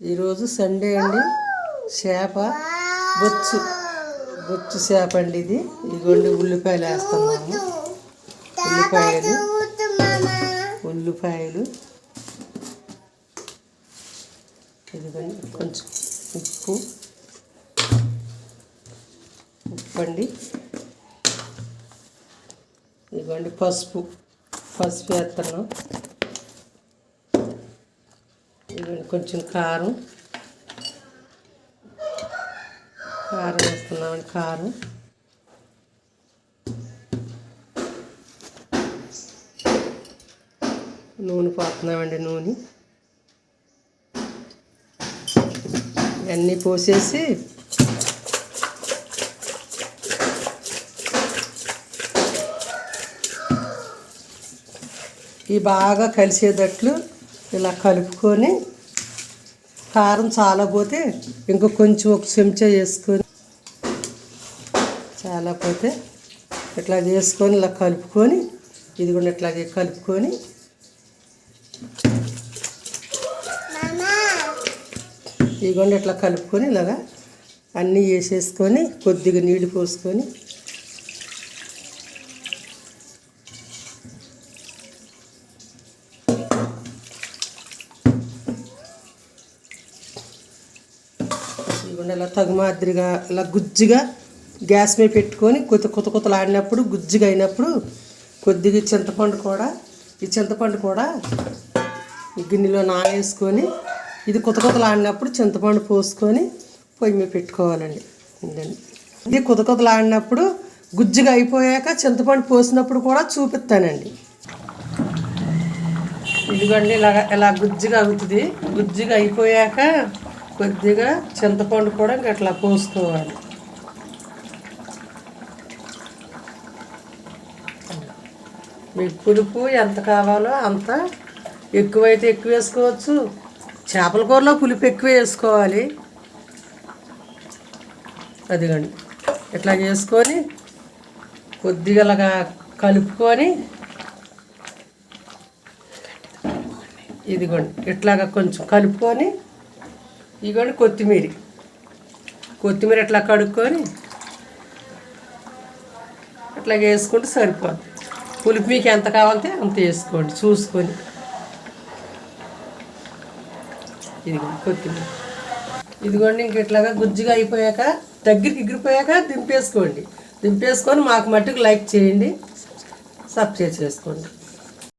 ఈరోజు సండే అండి. చేప బొచ్చు చేప అండి ఇది. ఇదిగోండి ఉల్లిపాయలు వేస్తున్నాము. ఉల్లిపాయలు ఇదిగోండి కొంచెం ఉప్పు అండి. ఇదిగోండి పసుపు వేస్తున్నాం. ఇదిగోండి కొంచెం కారం వేస్తున్నామండి. కారం నూనె పోతున్నామండి. నూనె ఇవన్నీ పోసేసి ఇవి బాగా కలిసేటట్లు ఇలా కలుపుకొని, కారం చాలా పోతే ఇంకో కొంచెం ఒక చెంచా వేసుకొని, చాలా పోతే ఇట్లా వేసుకొని ఇలా కలుపుకొని, ఇది కూడా ఇట్లాగే కలుపుకొని ఇదిగోండి ఇట్లా కలుపుకొని ఇలాగా అన్నీ వేసేసుకొని కొద్దిగా నీళ్ళు పోసుకొని ఇదిగోండి ఇలా తగు మాదిరిగా ఇలా గుజ్జుగా గ్యాస్ మీద పెట్టుకొని కొత్తలాడినప్పుడు గుజ్జుగా అయినప్పుడు కొద్దిగా చింతపండు కూడా ఈ గిన్నెలో నానేసుకొని ఇది కొత్తలాడినప్పుడు చింతపండు పోసుకొని పొయ్యి మీద పెట్టుకోవాలండి. ఇది కొత్తలాడినప్పుడు గుజ్జుగా అయిపోయాక చింతపండు పోసినప్పుడు కూడా చూపిస్తానండి. ఇదిగోండి ఇలా గుజ్జుగా అవుతుంది. గుజ్జుగా అయిపోయాక కొద్దిగా చింతపండు కూడా ఇంకా అట్లా పోసుకోవాలి. మీకు పులుపు ఎంత కావాలో అంత, ఎక్కువైతే ఎక్కువ వేసుకోవచ్చు. చేపల కూరలో పులుపు ఎక్కువ వేసుకోవాలి. అదిగోండి ఇట్లా చేసుకొని కొద్దిగా అలాగా కలుపుకొని, ఇదిగోండి ఇట్లాగా కొంచెం కలుపుకొని, ఇదిగోండి కొత్తిమీర ఇట్లా కడుక్కొని ఇట్లా వేసుకుంటే సరిపోదు. పులుపు మీకు ఎంత కావాలంటే అంత వేసుకోండి చూసుకొని. కొత్తిమీర ఇదిగోండి ఇంక ఇట్లాగా గుజ్జుగా అయిపోయాక దగ్గరికి ఎగిరిపోయాక దింపేసుకొని మాకు మట్టుకు లైక్ చేయండి, సబ్స్క్రైబ్ చేసుకోండి.